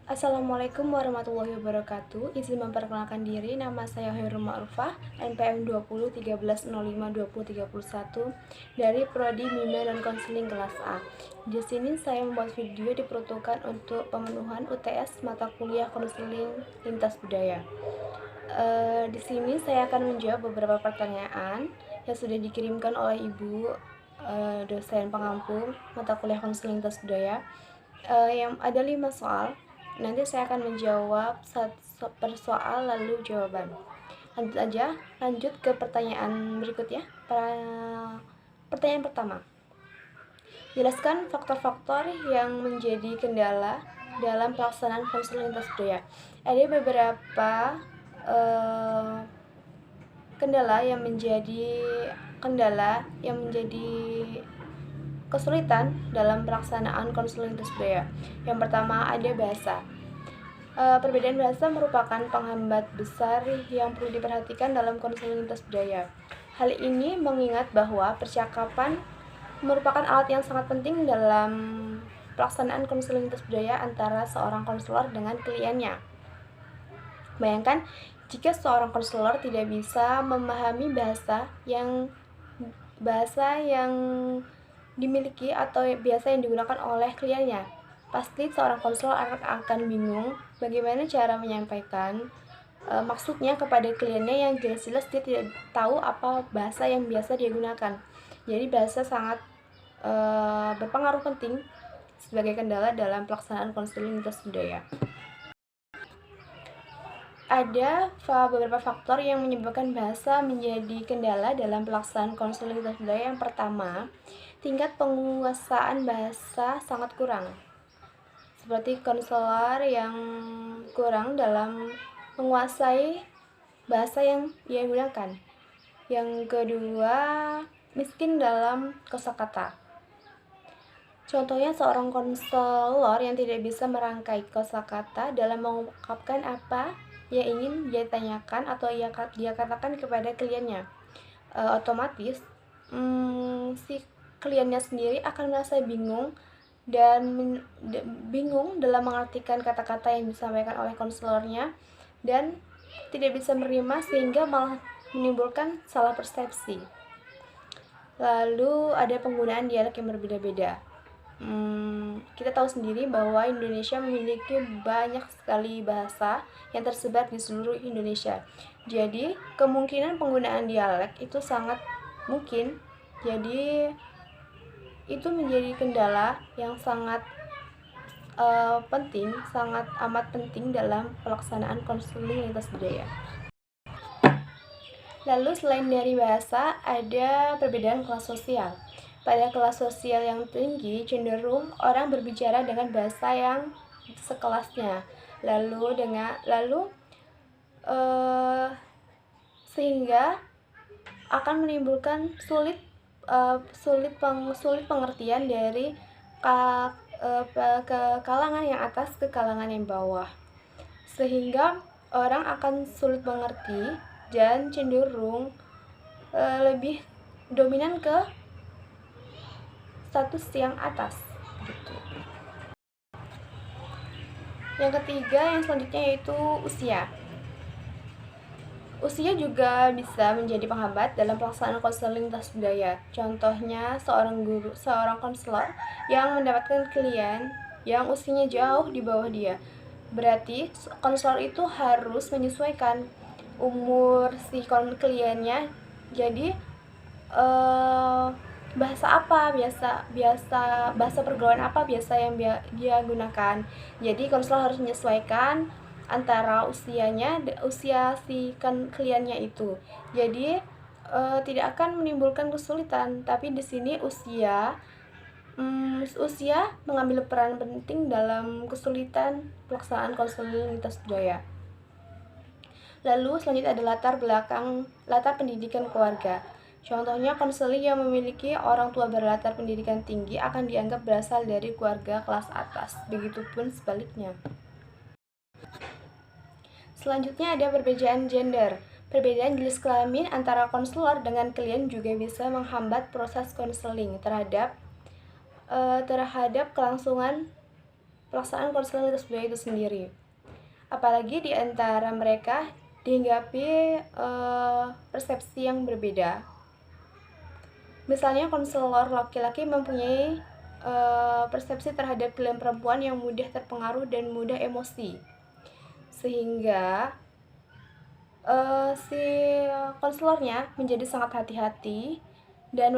Assalamualaikum warahmatullahi wabarakatuh. Izin memperkenalkan diri, nama saya Hairul Ma'rufah, NPM 2013052031 dari Prodi Bimbingan dan Konseling kelas A. Di sini saya membuat video diperuntukkan untuk pemenuhan UTS mata kuliah konseling lintas budaya. Di sini saya akan menjawab beberapa pertanyaan yang sudah dikirimkan oleh Ibu dosen pengampu mata kuliah konseling lintas budaya. Yang ada 5 soal. Nanti saya akan menjawab per soal lalu jawaban. Lanjut ke pertanyaan berikutnya. Pertanyaan pertama. Jelaskan faktor-faktor yang menjadi kendala dalam pelaksanaan konseling lintas budaya. Ada beberapa kendala yang menjadi kesulitan dalam pelaksanaan konseling lintas budaya. Yang pertama ada bahasa. Perbedaan bahasa merupakan penghambat besar yang perlu diperhatikan dalam konseling lintas budaya. Hal ini mengingat bahwa percakapan merupakan alat yang sangat penting dalam pelaksanaan konseling lintas budaya antara seorang konselor dengan kliennya. Bayangkan jika seorang konselor tidak bisa memahami bahasa yang dimiliki atau biasa yang digunakan oleh kliennya, pasti seorang konselor akan bingung bagaimana cara menyampaikan maksudnya kepada kliennya yang jelas-jelas dia tidak tahu apa bahasa yang biasa dia gunakan. Jadi bahasa sangat berpengaruh penting sebagai kendala dalam pelaksanaan konseling lintas budaya. Ada beberapa faktor yang menyebabkan bahasa menjadi kendala dalam pelaksanaan konseling lintas budaya. Yang pertama, tingkat penguasaan bahasa sangat kurang. Seperti konselor yang kurang dalam menguasai bahasa yang ia gunakan. Yang kedua, miskin dalam kosakata. Contohnya seorang konselor yang tidak bisa merangkai kosakata dalam mengungkapkan apa yang ingin dia tanyakan atau dia katakan kepada kliennya. Otomatis si kliennya sendiri akan merasa bingung dalam mengartikan kata-kata yang disampaikan oleh konselornya dan tidak bisa menerima sehingga malah menimbulkan salah persepsi. Lalu ada penggunaan dialek yang berbeda-beda. Kita tahu sendiri bahwa Indonesia memiliki banyak sekali bahasa yang tersebar di seluruh Indonesia. Jadi kemungkinan penggunaan dialek itu sangat mungkin. Jadi itu menjadi kendala yang sangat amat penting dalam pelaksanaan konseling lintas budaya. Lalu selain dari bahasa, ada perbedaan kelas sosial. Pada kelas sosial yang tinggi, cenderung orang berbicara dengan bahasa yang sekelasnya. Sehingga akan menimbulkan sulit pengertian dari ke kalangan yang atas ke kalangan yang bawah, sehingga orang akan sulit mengerti dan cenderung lebih dominan ke status yang atas gitu. Yang ketiga, yang selanjutnya yaitu usia. Usia juga bisa menjadi penghambat dalam pelaksanaan konseling lintas budaya. Contohnya seorang konselor yang mendapatkan klien yang usianya jauh di bawah dia. Berarti konselor itu harus menyesuaikan umur si kliennya. Jadi bahasa pergaulan apa biasa yang dia gunakan. Jadi konselor harus menyesuaikan antara usia si kliennya itu. Jadi tidak akan menimbulkan kesulitan, tapi di sini usia mengambil peran penting dalam kesulitan pelaksanaan konseling lintas budaya. Lalu selanjutnya ada latar pendidikan keluarga. Contohnya konseling yang memiliki orang tua berlatar pendidikan tinggi akan dianggap berasal dari keluarga kelas atas. Begitupun sebaliknya. Selanjutnya ada perbedaan gender. Perbedaan jenis kelamin antara konselor dengan klien juga bisa menghambat proses konseling terhadap kelangsungan pelaksanaan konseling lintas budaya itu sendiri. Apalagi di antara mereka dihinggapi persepsi yang berbeda. Misalnya konselor laki-laki mempunyai persepsi terhadap klien perempuan yang mudah terpengaruh dan mudah emosi, sehingga si konselornya menjadi sangat hati-hati dan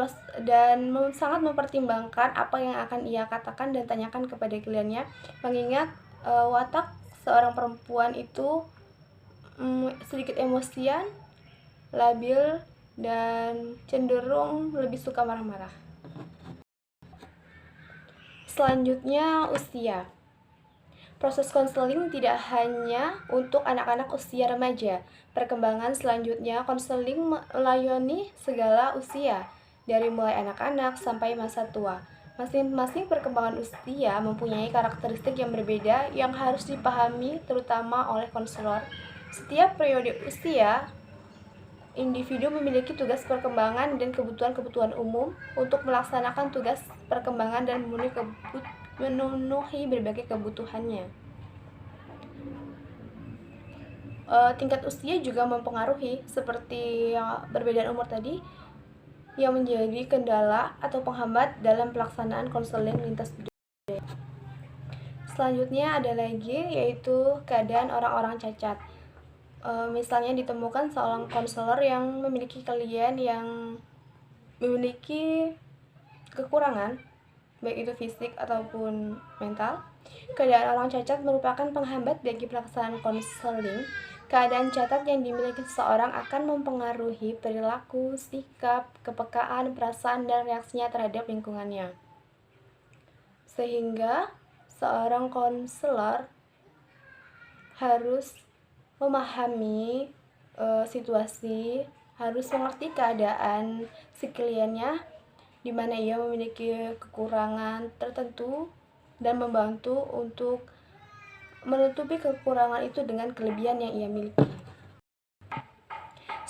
sangat mempertimbangkan apa yang akan ia katakan dan tanyakan kepada kliennya, mengingat watak seorang perempuan itu sedikit emosian, labil, dan cenderung lebih suka marah-marah. Selanjutnya, usia. Proses konseling tidak hanya untuk anak-anak usia remaja. Perkembangan selanjutnya, konseling melayani segala usia, dari mulai anak-anak sampai masa tua. Masing-masing perkembangan usia mempunyai karakteristik yang berbeda yang harus dipahami terutama oleh konselor. Setiap periode usia, individu memiliki tugas perkembangan dan kebutuhan-kebutuhan umum untuk melaksanakan tugas perkembangan dan memenuhi berbagai kebutuhannya. Tingkat usia juga mempengaruhi, seperti perbedaan umur tadi, yang menjadi kendala atau penghambat dalam pelaksanaan konseling lintas budaya. Selanjutnya ada lagi, yaitu keadaan orang-orang cacat. Misalnya ditemukan seorang konselor yang memiliki klien yang memiliki kekurangan, baik itu fisik ataupun mental. Keadaan orang cacat merupakan penghambat bagi pelaksanaan konseling. Keadaan cacat yang dimiliki seseorang akan mempengaruhi perilaku, sikap, kepekaan, perasaan, dan reaksinya terhadap lingkungannya. Sehingga seorang konselor harus memahami situasi, harus mengerti keadaan si kliennya, di mana ia memiliki kekurangan tertentu, dan membantu untuk menutupi kekurangan itu dengan kelebihan yang ia miliki.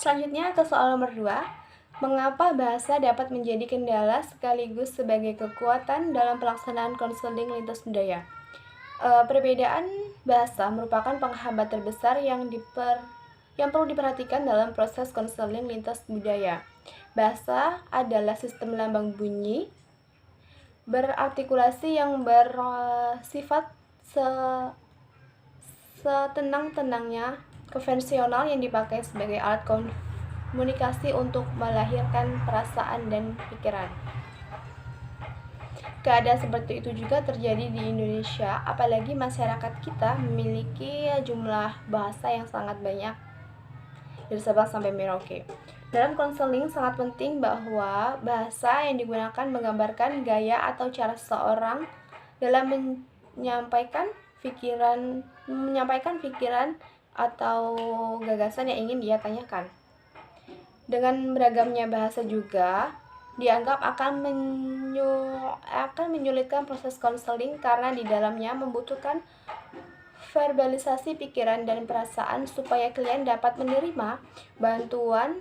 Selanjutnya ke soal nomor 2, mengapa bahasa dapat menjadi kendala sekaligus sebagai kekuatan dalam pelaksanaan konseling lintas budaya? Perbedaan bahasa merupakan penghambat terbesar yang perlu diperhatikan dalam proses konseling lintas budaya. Bahasa adalah sistem lambang bunyi berartikulasi yang bersifat setenang-tenangnya, konvensional, yang dipakai sebagai alat komunikasi untuk melahirkan perasaan dan pikiran. Keadaan seperti itu juga terjadi di Indonesia, apalagi masyarakat kita memiliki jumlah bahasa yang sangat banyak, dari Sabang sampai Merauke. Dalam konseling sangat penting bahwa bahasa yang digunakan menggambarkan gaya atau cara seseorang dalam menyampaikan pikiran atau gagasan yang ingin dia tanyakan. Dengan beragamnya bahasa juga dianggap akan menyulitkan proses konseling karena di dalamnya membutuhkan verbalisasi pikiran dan perasaan supaya klien dapat menerima bantuan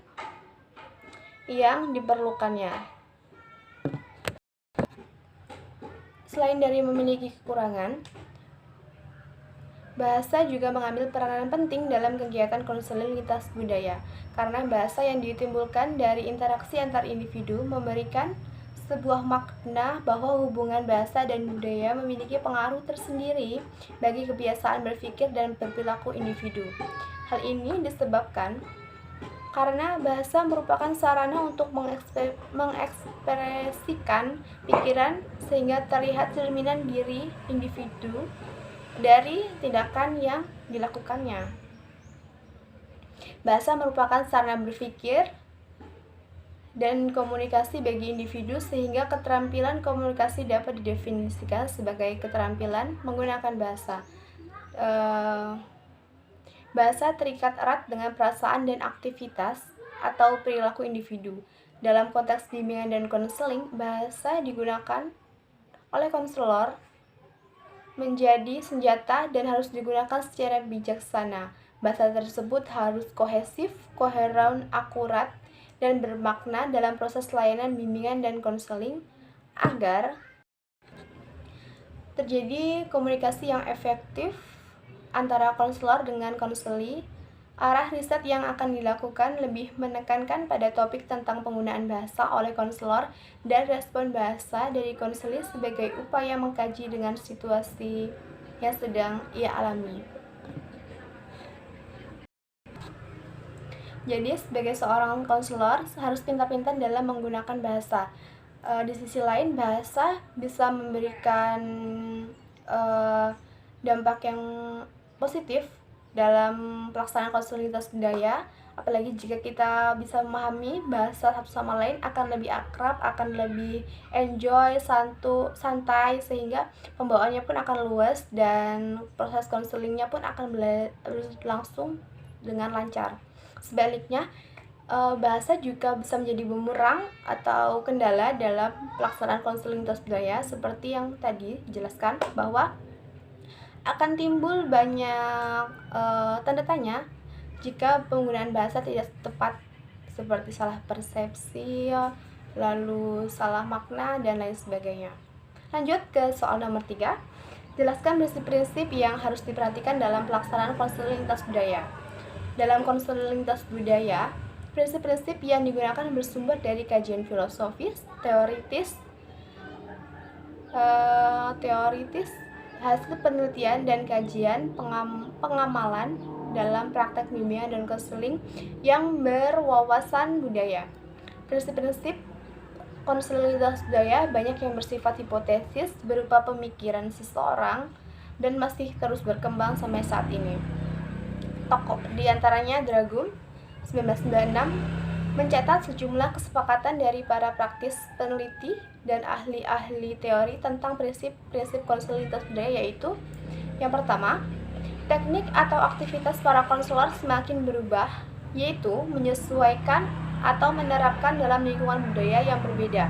yang diperlukannya. Selain dari memiliki kekurangan, bahasa juga mengambil peranan penting dalam kegiatan konseling lintas budaya, karena bahasa yang ditimbulkan dari interaksi antar individu memberikan sebuah makna bahwa hubungan bahasa dan budaya memiliki pengaruh tersendiri bagi kebiasaan berpikir dan perilaku individu. Hal ini disebabkan karena bahasa merupakan sarana untuk mengekspresikan pikiran, sehingga terlihat cerminan diri individu dari tindakan yang dilakukannya. Bahasa merupakan sarana berpikir dan komunikasi bagi individu, sehingga keterampilan komunikasi dapat didefinisikan sebagai keterampilan menggunakan bahasa. Bahasa terikat erat dengan perasaan dan aktivitas atau perilaku individu. Dalam konteks bimbingan dan konseling, bahasa digunakan oleh konselor menjadi senjata dan harus digunakan secara bijaksana. Bahasa tersebut harus kohesif, koheren, akurat, dan bermakna dalam proses layanan bimbingan dan konseling agar terjadi komunikasi yang efektif antara konselor dengan konseli. Arah riset yang akan dilakukan lebih menekankan pada topik tentang penggunaan bahasa oleh konselor dan respon bahasa dari konseli sebagai upaya mengkaji dengan situasi yang sedang ia alami. Jadi sebagai seorang konselor harus pintar-pintar dalam menggunakan bahasa. Di sisi lain, bahasa bisa memberikan dampak yang positif dalam pelaksanaan konseling lintas budaya, apalagi jika kita bisa memahami bahasa satu sama lain, akan lebih akrab, akan lebih enjoy, santai, sehingga pembawaannya pun akan luas dan proses konselingnya pun akan berlangsung dengan lancar. Sebaliknya, bahasa juga bisa menjadi bumerang atau kendala dalam pelaksanaan konseling lintas budaya, seperti yang tadi dijelaskan bahwa akan timbul banyak tanda tanya jika penggunaan bahasa tidak tepat, seperti salah persepsi, lalu salah makna, dan lain sebagainya. Lanjut ke soal nomor 3. Jelaskan prinsip-prinsip yang harus diperhatikan dalam pelaksanaan konseling lintas budaya. Dalam konseling lintas budaya, prinsip-prinsip yang digunakan bersumber dari kajian filosofis, teoritis, hasil penelitian dan kajian pengamalan dalam praktek bimbingan dan konseling yang berwawasan budaya. Prinsip-prinsip konseling lintas budaya banyak yang bersifat hipotesis berupa pemikiran seseorang dan masih terus berkembang sampai saat ini. Tokoh diantaranya Dragum 1996 mencatat sejumlah kesepakatan dari para praktis peneliti dan ahli-ahli teori tentang prinsip-prinsip konseling lintas budaya, yaitu yang pertama, teknik atau aktivitas para konselor semakin berubah, yaitu menyesuaikan atau menerapkan dalam lingkungan budaya yang berbeda.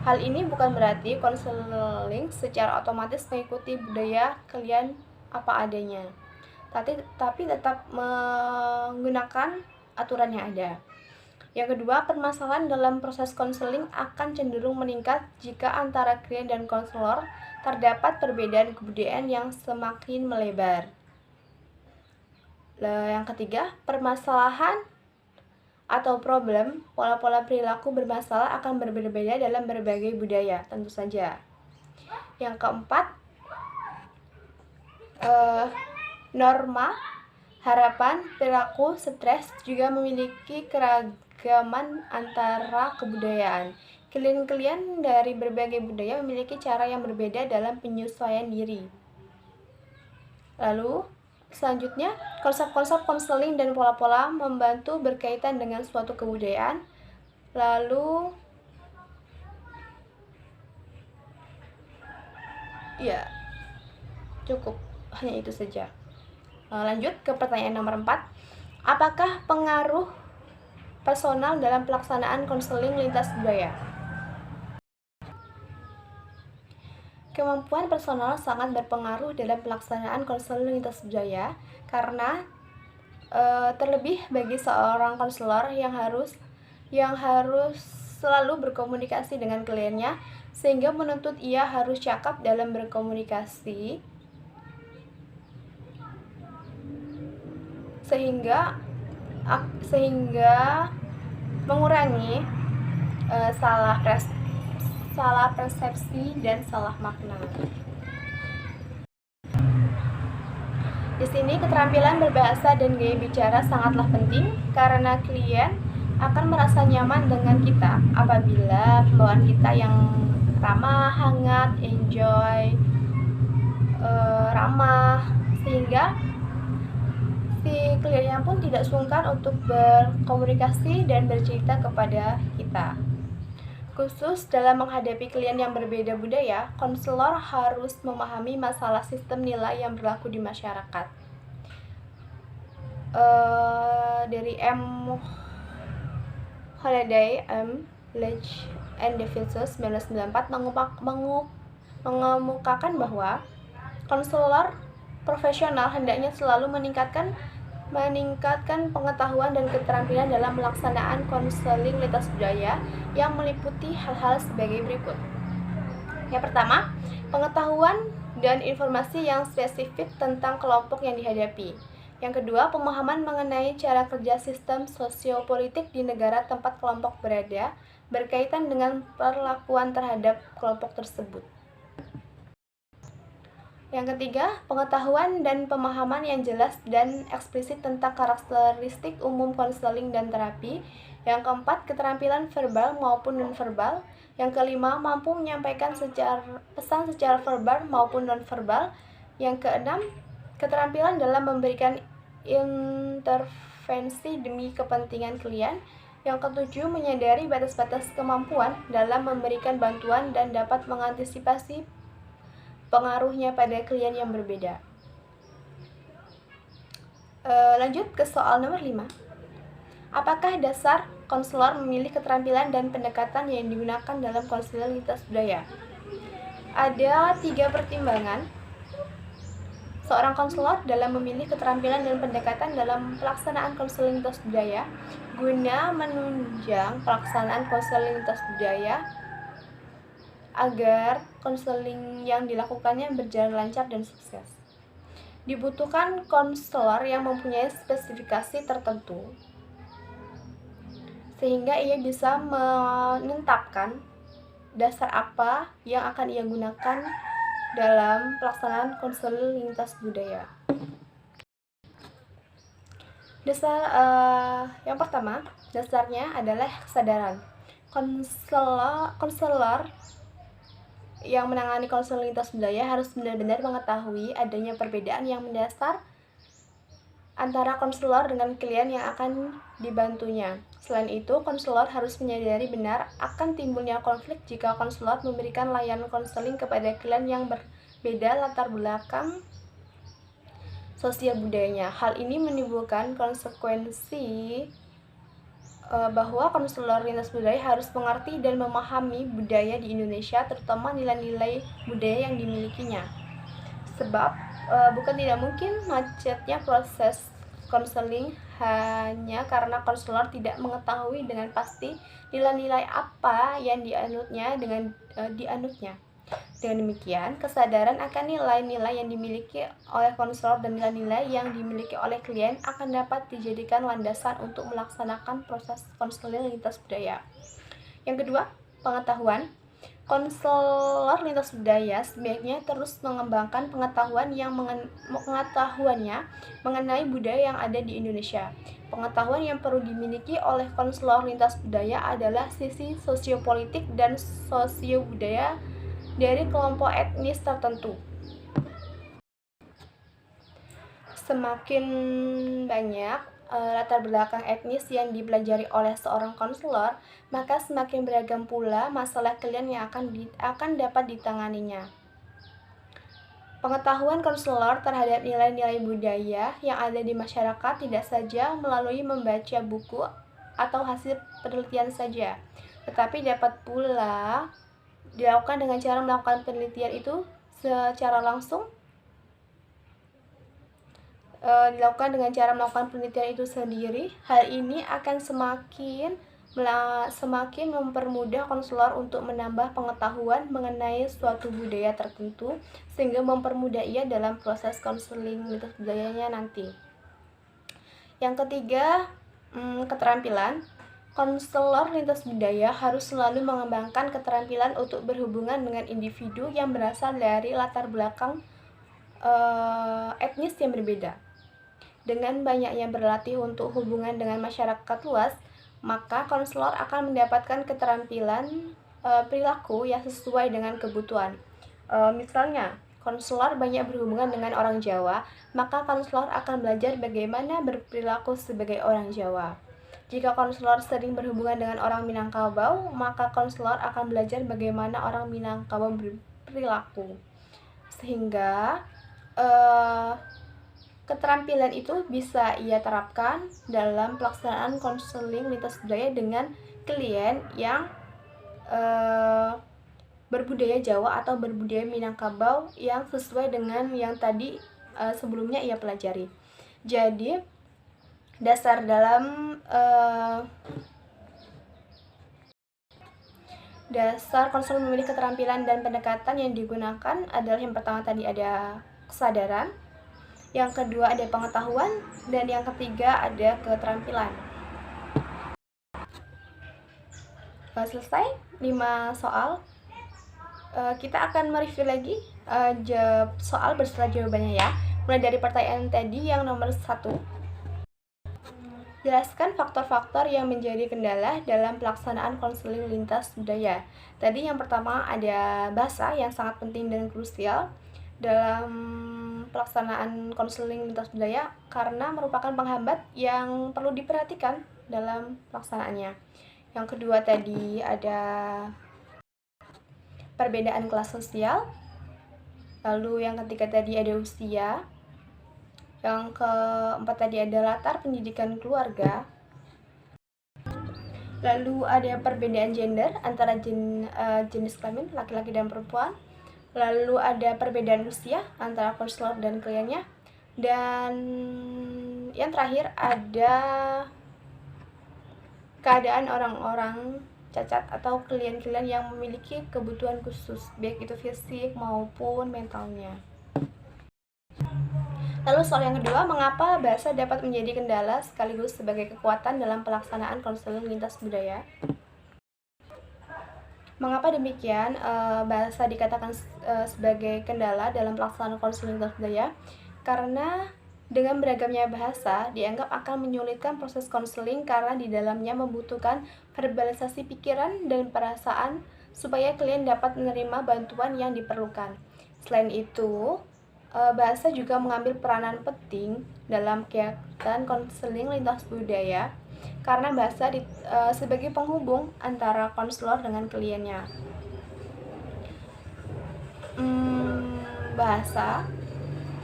Hal ini bukan berarti konseling secara otomatis mengikuti budaya kalian apa adanya, tapi tetap menggunakan aturan yang ada. Yang kedua, permasalahan dalam proses konseling akan cenderung meningkat jika antara klien dan konselor terdapat perbedaan kebudayaan yang semakin melebar. Yang ketiga, permasalahan atau problem, pola-pola perilaku bermasalah akan berbeda-beda dalam berbagai budaya, tentu saja. Yang keempat, norma, harapan, perilaku, stres juga memiliki keragaman antara kebudayaan. Klien-klien dari berbagai budaya memiliki cara yang berbeda dalam penyesuaian diri. Lalu, selanjutnya, konsep-konsep konseling dan pola-pola membantu berkaitan dengan suatu kebudayaan. Lalu, ya, cukup. Hanya itu saja. Lanjut ke pertanyaan nomor 4. Apakah pengaruh personal dalam pelaksanaan konseling lintas budaya? Kemampuan personal sangat berpengaruh dalam pelaksanaan konseling lintas budaya karena terlebih bagi seorang konselor yang harus selalu berkomunikasi dengan kliennya, sehingga menuntut ia harus cakap dalam berkomunikasi, sehingga mengurangi salah persepsi dan salah makna. Di sini keterampilan berbahasa dan gaya bicara sangatlah penting karena klien akan merasa nyaman dengan kita apabila pembawaan kita yang ramah, hangat, enjoy, ramah, sehingga si kliennya pun tidak sungkan untuk berkomunikasi dan bercerita kepada kita. Khusus dalam menghadapi klien yang berbeda budaya, konselor harus memahami masalah sistem nilai yang berlaku di masyarakat. Dari M. Holiday, M. Leach and Davidson 1994 mengemukakan bahwa konselor profesional hendaknya selalu meningkatkan pengetahuan dan keterampilan dalam melaksanaan konseling lintas budaya yang meliputi hal-hal sebagai berikut. Yang pertama, pengetahuan dan informasi yang spesifik tentang kelompok yang dihadapi. Yang kedua, pemahaman mengenai cara kerja sistem sosiopolitik di negara tempat kelompok berada berkaitan dengan perlakuan terhadap kelompok tersebut. Yang ketiga, pengetahuan dan pemahaman yang jelas dan eksplisit tentang karakteristik umum konseling dan terapi. Yang keempat, keterampilan verbal maupun nonverbal. Yang kelima, mampu menyampaikan pesan secara verbal maupun nonverbal. Yang keenam, keterampilan dalam memberikan intervensi demi kepentingan klien. Yang ketujuh, menyadari batas-batas kemampuan dalam memberikan bantuan dan dapat mengantisipasi pengaruhnya pada klien yang berbeda. Lanjut ke soal nomor 5. Apakah dasar konselor memilih keterampilan dan pendekatan yang digunakan dalam konseling lintas budaya? Ada 3 pertimbangan seorang konselor dalam memilih keterampilan dan pendekatan dalam pelaksanaan konseling lintas budaya guna menunjang pelaksanaan konseling lintas budaya agar konseling yang dilakukannya berjalan lancar dan sukses. Dibutuhkan konselor yang mempunyai spesifikasi tertentu, sehingga ia bisa menetapkan dasar apa yang akan ia gunakan dalam pelaksanaan konseling lintas budaya. Yang pertama, dasarnya adalah kesadaran. Konselor yang menangani konseling lintas budaya harus benar-benar mengetahui adanya perbedaan yang mendasar antara konselor dengan klien yang akan dibantunya. Selain itu, konselor harus menyadari benar akan timbulnya konflik jika konselor memberikan layanan konseling kepada klien yang berbeda latar belakang sosial budayanya. Hal ini menimbulkan konsekuensi bahwa konselor lintas budaya harus mengerti dan memahami budaya di Indonesia, terutama nilai-nilai budaya yang dimilikinya. Sebab bukan tidak mungkin macetnya proses konseling hanya karena konselor tidak mengetahui dengan pasti nilai-nilai apa yang dianutnya. Dengan demikian, kesadaran akan nilai-nilai yang dimiliki oleh konselor dan nilai-nilai yang dimiliki oleh klien akan dapat dijadikan landasan untuk melaksanakan proses konseling lintas budaya. Yang kedua, pengetahuan. Konselor lintas budaya sebaiknya terus mengembangkan pengetahuannya mengenai budaya yang ada di Indonesia. Pengetahuan yang perlu dimiliki oleh konselor lintas budaya adalah sisi sosiopolitik dan sosiobudaya dari kelompok etnis tertentu. Semakin banyak latar belakang etnis yang dipelajari oleh seorang konselor, maka semakin beragam pula masalah klien yang akan dapat ditanganinya. Pengetahuan konselor terhadap nilai-nilai budaya yang ada di masyarakat tidak saja melalui membaca buku atau hasil penelitian saja, tetapi dapat pula dilakukan dengan cara melakukan penelitian itu secara langsung, dilakukan dengan cara melakukan penelitian itu sendiri. Hal ini akan semakin mempermudah konselor untuk menambah pengetahuan mengenai suatu budaya tertentu, sehingga mempermudah ia dalam proses konseling lintas budayanya nanti. Yang ketiga, keterampilan. Konselor lintas budaya harus selalu mengembangkan keterampilan untuk berhubungan dengan individu yang berasal dari latar belakang etnis yang berbeda. Dengan banyaknya berlatih untuk hubungan dengan masyarakat luas, maka konselor akan mendapatkan keterampilan perilaku yang sesuai dengan kebutuhan. Misalnya, konselor banyak berhubungan dengan orang Jawa, maka konselor akan belajar bagaimana berperilaku sebagai orang Jawa. Jika konselor sering berhubungan dengan orang Minangkabau, maka konselor akan belajar bagaimana orang Minangkabau berperilaku. Sehingga keterampilan itu bisa ia terapkan dalam pelaksanaan konseling lintas budaya dengan klien yang berbudaya Jawa atau berbudaya Minangkabau yang sesuai dengan yang tadi sebelumnya ia pelajari. Jadi, dasar dalam Dasar konselor memilih keterampilan dan pendekatan yang digunakan adalah yang pertama tadi ada kesadaran, yang kedua ada pengetahuan, dan yang ketiga ada keterampilan. Selesai 5 soal. Kita akan mereview lagi soal beserta jawabannya ya. Mulai dari pertanyaan tadi yang nomor 1. Jelaskan faktor-faktor yang menjadi kendala dalam pelaksanaan konseling lintas budaya. Tadi yang pertama ada bahasa yang sangat penting dan krusial dalam pelaksanaan konseling lintas budaya karena merupakan penghambat yang perlu diperhatikan dalam pelaksanaannya. Yang kedua tadi ada perbedaan kelas sosial. Lalu yang ketiga tadi ada usia. Yang keempat tadi ada latar pendidikan keluarga. Lalu ada perbedaan gender antara jenis kelamin laki-laki dan perempuan. Lalu ada perbedaan usia antara konselor dan kliennya. Dan yang terakhir ada keadaan orang-orang cacat atau klien-klien yang memiliki kebutuhan khusus, baik itu fisik maupun mentalnya. Lalu soal yang kedua, mengapa bahasa dapat menjadi kendala sekaligus sebagai kekuatan dalam pelaksanaan konseling lintas budaya? Mengapa demikian bahasa dikatakan sebagai kendala dalam pelaksanaan konseling lintas budaya? Karena dengan beragamnya bahasa dianggap akan menyulitkan proses konseling karena di dalamnya membutuhkan verbalisasi pikiran dan perasaan supaya klien dapat menerima bantuan yang diperlukan. Selain itu, bahasa juga mengambil peranan penting dalam kegiatan konseling lintas budaya karena bahasa sebagai penghubung antara konselor dengan kliennya.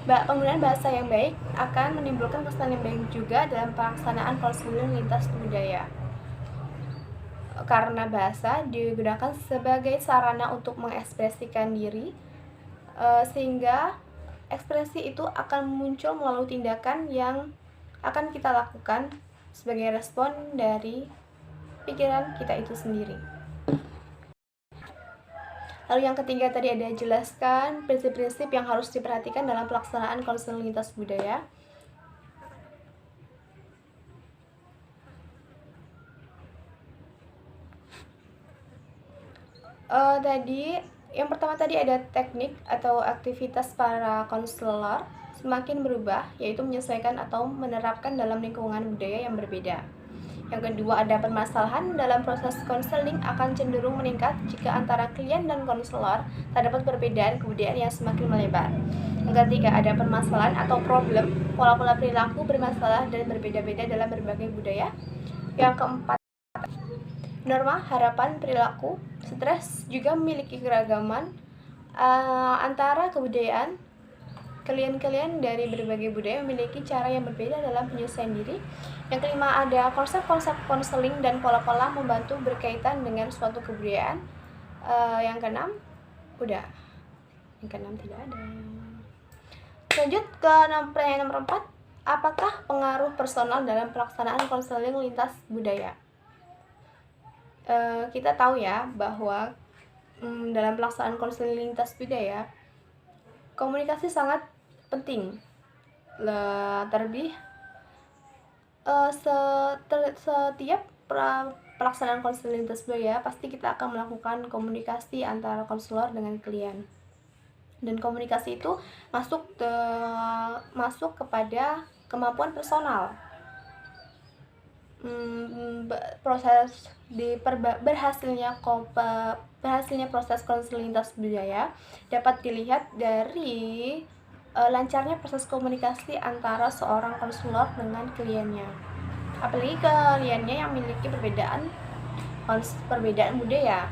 Penggunaan bahasa yang baik akan menimbulkan kesan yang baik juga dalam pelaksanaan konseling lintas budaya. Karena bahasa digunakan sebagai sarana untuk mengekspresikan diri, sehingga ekspresi itu akan muncul melalui tindakan yang akan kita lakukan sebagai respon dari pikiran kita itu sendiri. Lalu yang ketiga tadi ada jelaskan prinsip-prinsip yang harus diperhatikan dalam pelaksanaan konseling lintas budaya. Yang pertama tadi ada teknik atau aktivitas para konselor semakin berubah, yaitu menyesuaikan atau menerapkan dalam lingkungan budaya yang berbeda. Yang kedua ada permasalahan dalam proses konseling akan cenderung meningkat jika antara klien dan konselor terdapat perbedaan kebudayaan yang semakin melebar. Yang ketiga ada permasalahan atau problem, pola-pola perilaku bermasalah dan berbeda-beda dalam berbagai budaya. Yang keempat, norma, harapan, perilaku, stres juga memiliki keragaman antara kebudayaan. Klien-klien dari berbagai budaya memiliki cara yang berbeda dalam penyelesaian diri. Yang kelima ada konsep-konsep konseling dan pola-pola membantu berkaitan dengan suatu kebudayaan. Yang keenam, udah. Yang keenam tidak ada. Lanjut ke pertanyaan nomor 4. Apakah pengaruh personal dalam pelaksanaan konseling lintas budaya? Kita tahu ya bahwa dalam pelaksanaan konseling lintas budaya komunikasi sangat penting. Terlebih setiap pelaksanaan konseling lintas budaya pasti kita akan melakukan komunikasi antara konselor dengan klien. Dan komunikasi itu masuk kepada kemampuan personal. Berhasilnya proses konseling lintas budaya dapat dilihat dari lancarnya proses komunikasi antara seorang konselor dengan kliennya. Apalagi kliennya yang memiliki perbedaan budaya.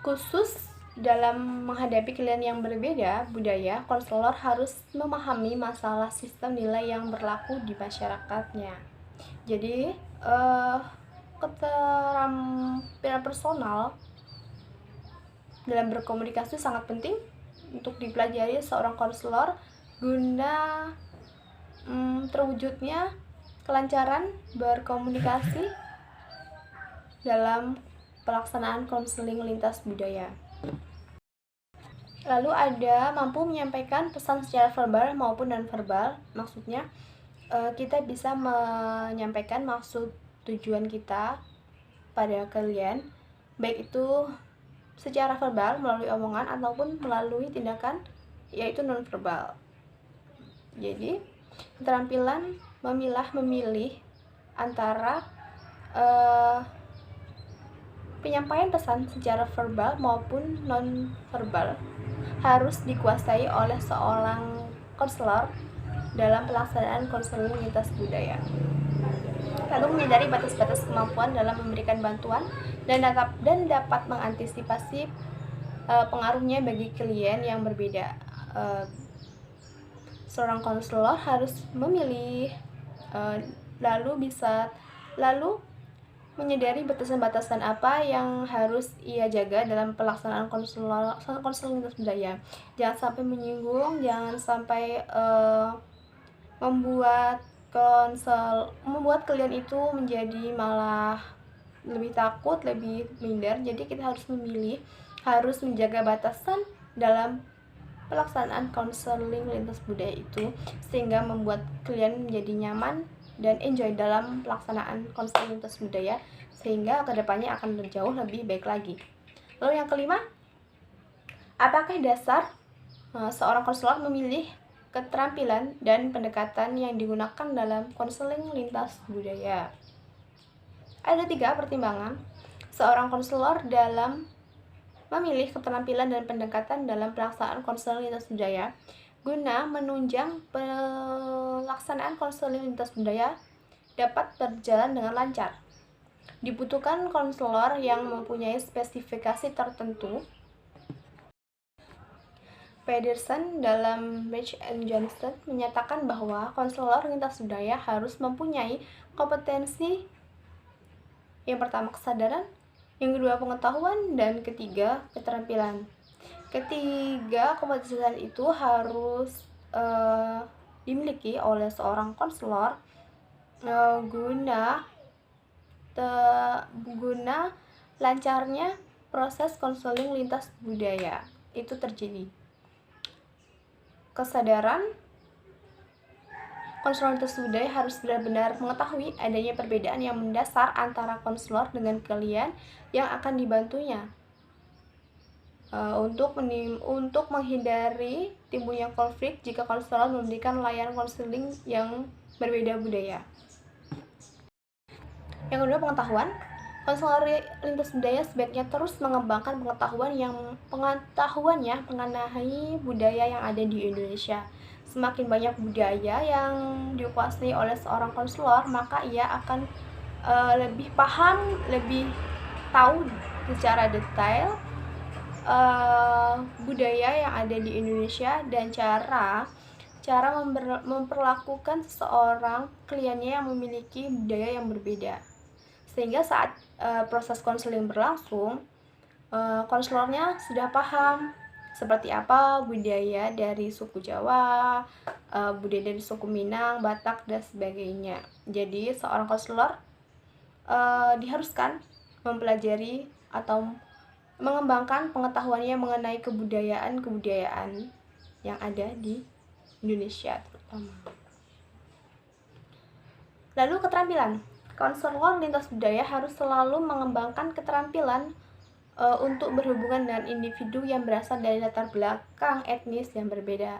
Khusus dalam menghadapi klien yang berbeda budaya, konselor harus memahami masalah sistem nilai yang berlaku di masyarakatnya. Jadi, keterampilan personal dalam berkomunikasi sangat penting untuk dipelajari seorang konselor guna terwujudnya kelancaran berkomunikasi dalam pelaksanaan konseling lintas budaya. Lalu ada mampu menyampaikan pesan secara verbal maupun non-verbal. Maksudnya kita bisa menyampaikan maksud tujuan kita pada kalian, baik itu secara verbal melalui omongan ataupun melalui tindakan, yaitu non-verbal. Jadi keterampilan memilih antara penyampaian pesan secara verbal maupun non-verbal harus dikuasai oleh seorang konselor dalam pelaksanaan konseling lintas budaya. Lalu menyadari batas-batas kemampuan dalam memberikan bantuan dan dapat mengantisipasi pengaruhnya bagi klien yang berbeda. Seorang konselor harus memilih, lalu menyadari batasan-batasan apa yang harus ia jaga dalam pelaksanaan konseling lintas budaya. Jangan sampai menyinggung, jangan sampai membuat klien itu menjadi malah lebih takut, lebih minder. Jadi kita harus memilih, harus menjaga batasan dalam pelaksanaan konseling lintas budaya itu, sehingga membuat klien menjadi nyaman dan enjoy dalam pelaksanaan konseling lintas budaya, sehingga kedepannya akan jauh lebih baik lagi. Lalu yang kelima, apakah dasar seorang konselor memilih keterampilan dan pendekatan yang digunakan dalam konseling lintas budaya? Ada 3 pertimbangan seorang konselor dalam memilih keterampilan dan pendekatan dalam pelaksanaan konseling lintas budaya guna menunjang pelaksanaan konseling lintas budaya dapat berjalan dengan lancar. Dibutuhkan konselor yang mempunyai spesifikasi tertentu. Pedersen dalam Rich and Johnson menyatakan bahwa konselor lintas budaya harus mempunyai kompetensi: yang pertama kesadaran, yang kedua pengetahuan, dan ketiga keterampilan. Ketiga kompetensi itu harus dimiliki oleh seorang konselor guna lancarnya proses konseling lintas budaya itu terjadi. Kesadaran, konselor lintas budaya harus benar-benar mengetahui adanya perbedaan yang mendasar antara konselor dengan klien yang akan dibantunya, untuk menghindari timbulnya konflik jika konselor memberikan layanan konseling yang berbeda budaya. Yang kedua, pengetahuan. Konselor lintas budaya sebaiknya terus mengembangkan pengetahuannya mengenai budaya yang ada di Indonesia. Semakin banyak budaya yang dikuasai oleh seorang konselor, maka ia akan lebih paham, lebih tahu secara detail budaya yang ada di Indonesia dan cara memperlakukan seseorang kliennya yang memiliki budaya yang berbeda, sehingga saat proses konseling berlangsung, konselornya sudah paham seperti apa budaya dari suku Jawa, budaya dari suku Minang, Batak, dan sebagainya. Jadi seorang konselor diharuskan mempelajari atau mengembangkan pengetahuannya mengenai kebudayaan yang ada di Indonesia terutama. Lalu keterampilan. Konselor lintas budaya harus selalu mengembangkan keterampilan untuk berhubungan dengan individu yang berasal dari latar belakang etnis yang berbeda.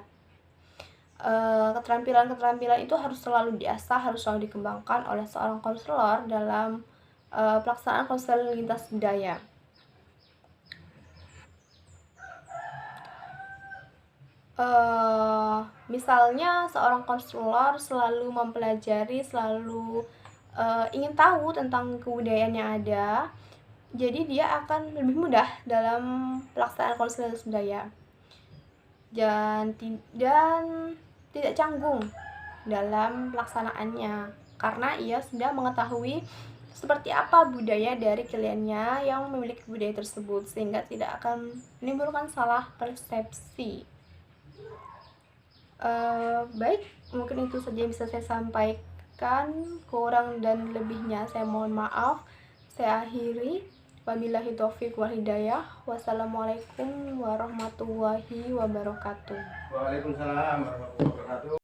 Keterampilan itu harus selalu diasah, harus selalu dikembangkan oleh seorang konselor dalam pelaksanaan konseling lintas budaya. Misalnya seorang konselor selalu mempelajari, selalu ingin tahu tentang kebudayaan yang ada, jadi dia akan lebih mudah dalam pelaksanaan konseling lintas budaya dan tidak canggung dalam pelaksanaannya, karena ia sudah mengetahui seperti apa budaya dari kliennya yang memiliki budaya tersebut, sehingga tidak akan menimbulkan salah persepsi. Baik, mungkin itu saja yang bisa saya sampaikan. Kurang dan lebihnya saya mohon maaf. Saya akhiri. Wabillahi taufiq wal hidayah. Wassalamualaikum warahmatullahi wabarakatuh. Waalaikumsalam warahmatullahi wabarakatuh.